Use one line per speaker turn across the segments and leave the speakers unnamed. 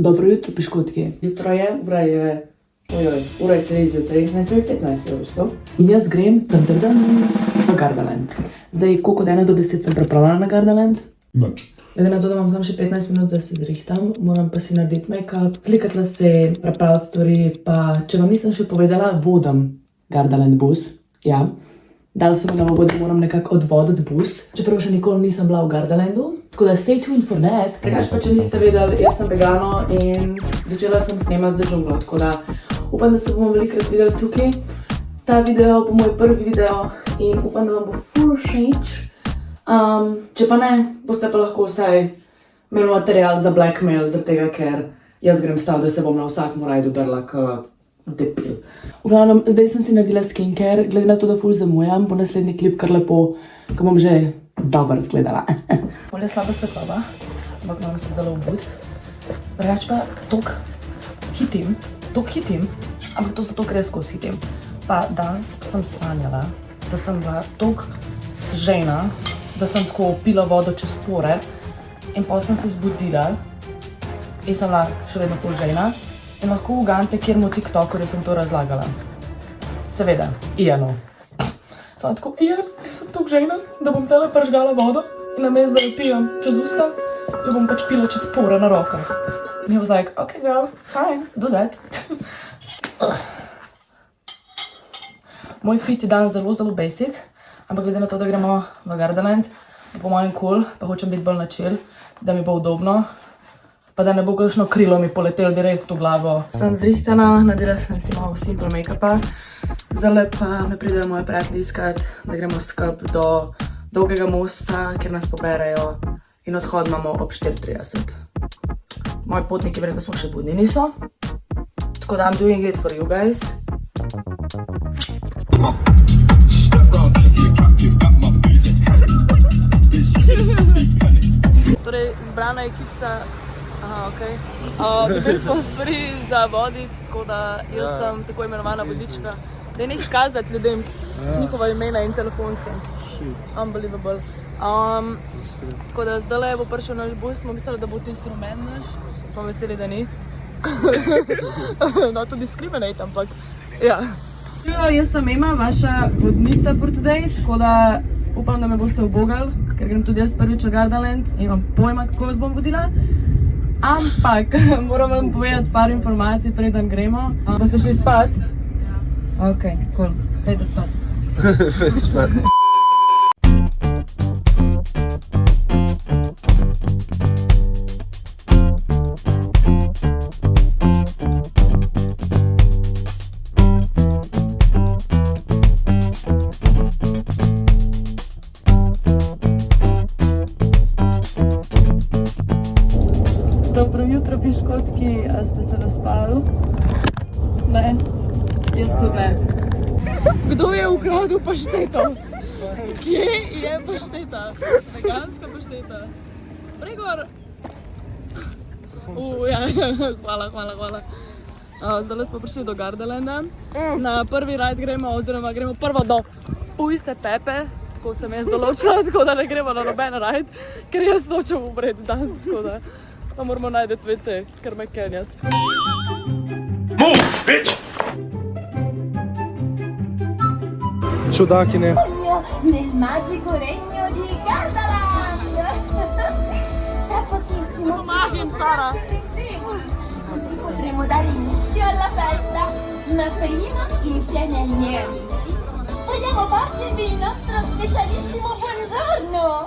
Dobro jutro, piškotki.
Jutro je, ura je 3 zjutraj, ne, to je 15, je v bistvu.
In jaz grem v Gardaland. Zdaj, koliko od 1 do 10 sem pripravljena na Gardaland?
Nič.
Glede na to, da imam samo še 15 minut, da se zrihtam, moram pa si narediti make-up, slikati lase, prepraviti stvari, pa če vam nisem še povedala, vodim Gardaland bus, ja. Dal sem na obo, da moram nekako odvoditi bus, čeprav še nikoli nisem bila v Gardalandu. Tako da stay tuned for that. Pregač pa, če niste vedeli, jaz sem vegano in začela sem snemati za džunglo, tako da upam, da se bomo velikrat videli tukaj. Ta video bo moj prvi video in upam, da vam bo ful všeč. Če pa ne, boste pa lahko vsaj imeli material za blackmail, zaradi tega, ker jaz grem stav, da se bom na vsakem rajdu drla k depil. V glavnem, zdaj sem si naredila skincare, glede na to, da ful zamujam, bo naslednji klip kar lepo, ko bom že dobro izgledala. Bolje slaba svetlova, ampak moram se zelo obud. Drugač pa tok hitim, ampak to zato, ker res skozi hitim. Pa danes sem sanjala, da sem bila tok žena, da sem tako pila vodo čez pore in pa sem se zbudila in sem bila še vedno pol žena in lahko ugante, kjer mu TikTokerju sem to razlagala. Seveda, Ianu. Sem tako, Ian, jaz sem tok žena, da bom tele pržgala vodo in namesto da jo pijem čez usta, jo bom pač pila čez pore na rokah. And he was like, okay girl, fine, do that. Moj fit je danes zelo basic, ampak glede na to, da gremo v Gardaland, je po mojem cool, pa hočem biti bolj na chill, da mi bo udobno, pa da ne bo kakšno krilo mi poletelo direkt v glavo. Sem zrihtana, nadela sem si malo simple make-upa, zdaj pa me pridejo moje prijatelji iskat, da gremo skup do Dolgega mosta, kjer nas poberejo in odhod imamo ob 4:30. Moji potniki verjetno smo še budni niso, tako da I'm doing it for you guys. Torej, zbrana ekipca, dobili smo stvari za voditi, tako da jaz sem tako imenovana vodička. Daj nekaj kazati ljudem, njihova imena in telefonske. Unbelievable. Tako da zdaj bo prišel naš bus, smo mislili, da bo tisti rumen naš, smo veseli, da ni. No, to discriminate, ampak ja. Jaz sem Ema, vaša vodnica for today, tako da upam, da me boste ubogali, ker grem tudi jaz prvič v Gardaland in imam pojma, kako vas bom vodila. Ampak moram vam povedati par informacij, preden gremo. Boste šli spat? Ok, cool. Pejte spat.
Pejte spat.
Dobro jutro, piškotki, a ste se naspali? Ne? Jaz tudi ne. Kdo je ukradel pašteto? Kje je pašteta? Veganska pašteta. Pregor! Ja, hvala. Zdaj smo prišli do Gardalanda. Na prvi rajd gremo, oziroma gremo prvo do Pujse Pepe. Tako sem jaz določila, tako da ne gremo na noben rajd, ker jaz nočem umreti danes, tako da pa moramo najti WC, ker me kenjati.
Move, bitch! Ciudakine.
Nel magico regno di Gardaland! Tra pochissimo così potremo dare inizio alla festa, ma prima insieme ai miei amici vogliamo farci il nostro specialissimo buongiorno!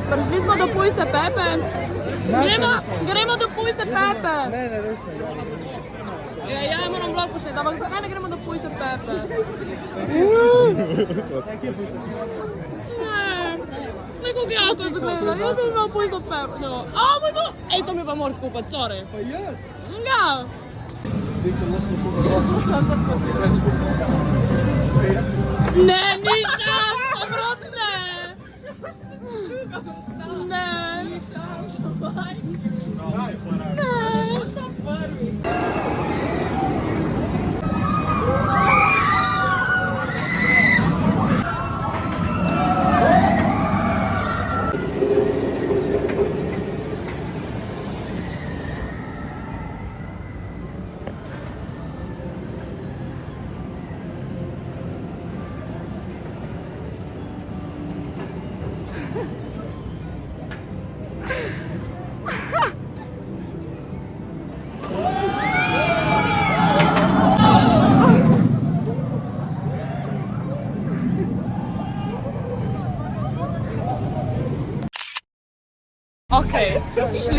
Prišli smo do Pujse Pepe. Gremo do Pujse Pepe.
Ne, res ne.
Ja, moram vlog posneti, ampak zakaj ne gremo do Pujse Pepe? Nekog jako zgleda, jaz bi imel Pujse Pepe. Ej, to mi pa moraš kupati, sorry.
Pa jaz?
Ja. Ne, ni šans, obrot ne. Ne.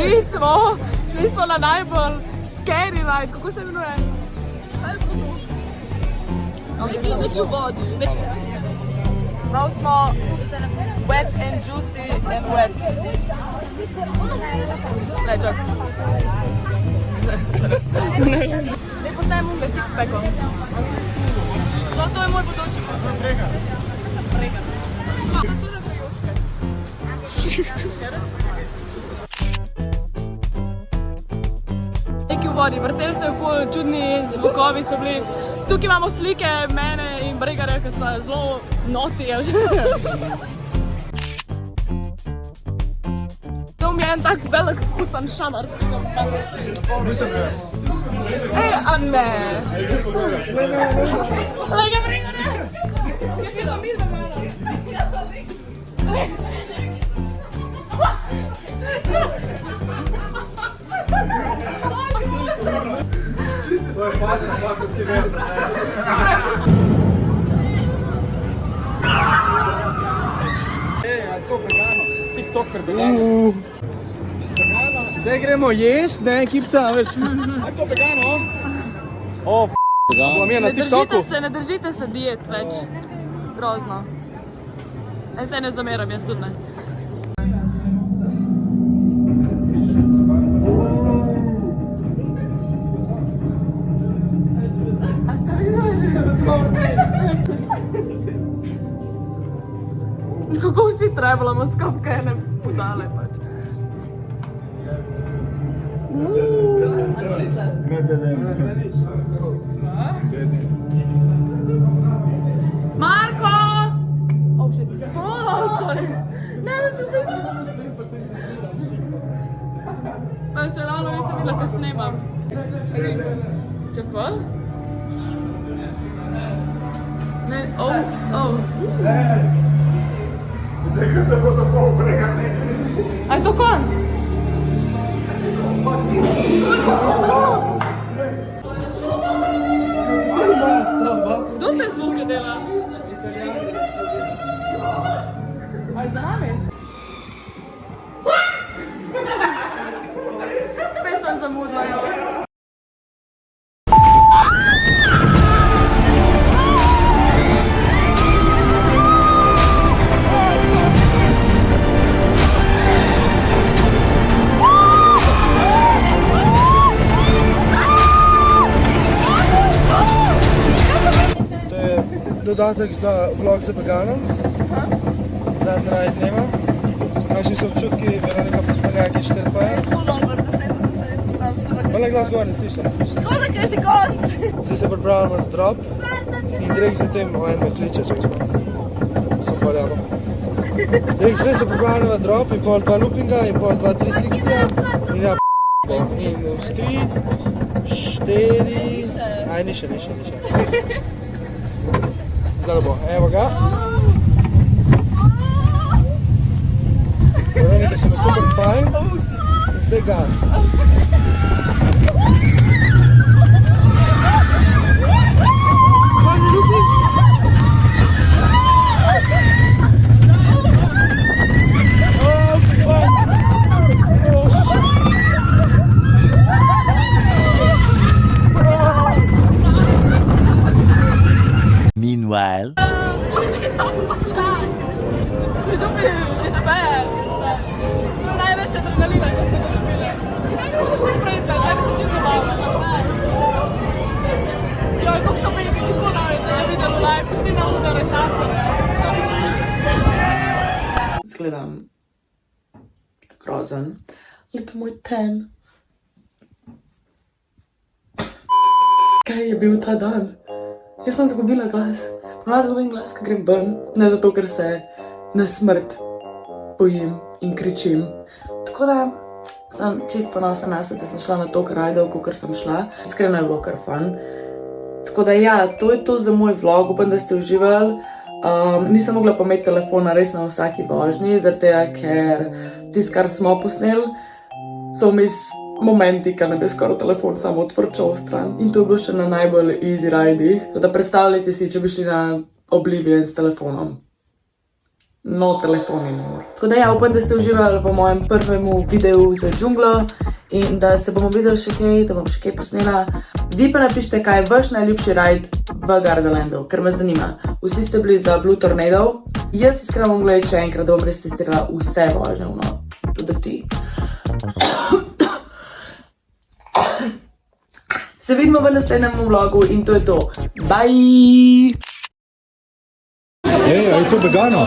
Šli smo na najbolj scary ride, kako se imenuje? Neki v vodi. Prav smo wet and juicy and wet. Ne, čak. Ne postajamo me six-packom. To je moj bodoči. Neki v vodi, vrteli se okoli, čudni zvukovi so bili. Tukaj imamo slike mene in Bregarja, ki so zelo noti. To mi je en tak velik spucan šamar.
Nisem jaz.
Ej, a ne. Lega Bregarja. Jaz je to milda mena.
To je padre, kako si veš. A to vegano? TikToker vegano. Zdaj gremo jest, ne, kipca, veš. A to vegano? O, vegano. Bom je na TikToku.
Ne držite se diet več. Grozno. Se ne zameram, jaz tudi ne. A sta videli? Kako vsi trebljamo skupaj ene budale pač.
Ne,
Marko! Oh shit. Oh, sorry. Ne, me se vidi. Pa če ravno nisem videla, kaj snemam. Čakva? Ne,
Zdaj, ko se bo zapol brega, ne.
A je to konc? Kdo te zvuke dela? A je za nami? Spet sem zamudila, jo.
Dodatek za vlog za veganom. Zadnji raj dneva. Kakšni so občutki, Veronika Postoljaki, 4
Dober, 10 od 10, sam škoda,
Hvala glas gor, ne slišam.
škoda, ker je že konc.
Zdaj se pripravljamo na drop in direkt zatem en me kliče, če smo. Sem poljamo. Direkt zdaj se pripravljamo na drop in pol 2 loopinga in pol 2 360 in ja in 3, 4, aj ni še. Zdaj bo, evo ga. Veronika se bo super fajn in zdaj gas.
Meanwhile.
It's bad. To je največ adrenalina, ko se ga dobile. Kaj smo še prej, kaj bi se čisto malo. Joj, kako so meni nikoli ne videli v live, prišli na uzor in tako. Zgledam grozen. Leta moj ten. Kaj je bil ta dan? Jaz sem zgubila glas. Ponavadi zgubim glas, ko grem ven. Ne zato, ker se na smrt bojim in kričim. Tako da sem čist ponosna na sebe, da sem šla na toliko rajdov, kakor sem šla. Iskreno je bilo kar fun. Tako da ja, to je to za moj vlog. Upam, da ste uživali. Nisem mogla pa imeti telefona res na vsaki vožnji, zaradi tega, ker tisto, kar smo posneli, so vmes momenti, ko nam je skoraj telefon samo odvrčal v stran. In to je bilo še na najbolj easy rajdih. Tako da predstavljajte si, če bi šli na Oblivion s telefonom. No, telefon in mor. Tako da ja, upam, da ste uživali v mojem prvem videu za džunglo in da se bomo videli še kaj, da bom še kaj posnela. Vi pa napišite, kaj je vaš najljubši ride v Gardalandu, ker me zanima. Vsi ste bili za Blue Tornado. Jaz iskreno bom gledati še enkrat, da bom res testirala vse vožnje, tudi ti. Se vidimo v naslednjem vlogu in to je to. Bye!
Hey, are you too vegano?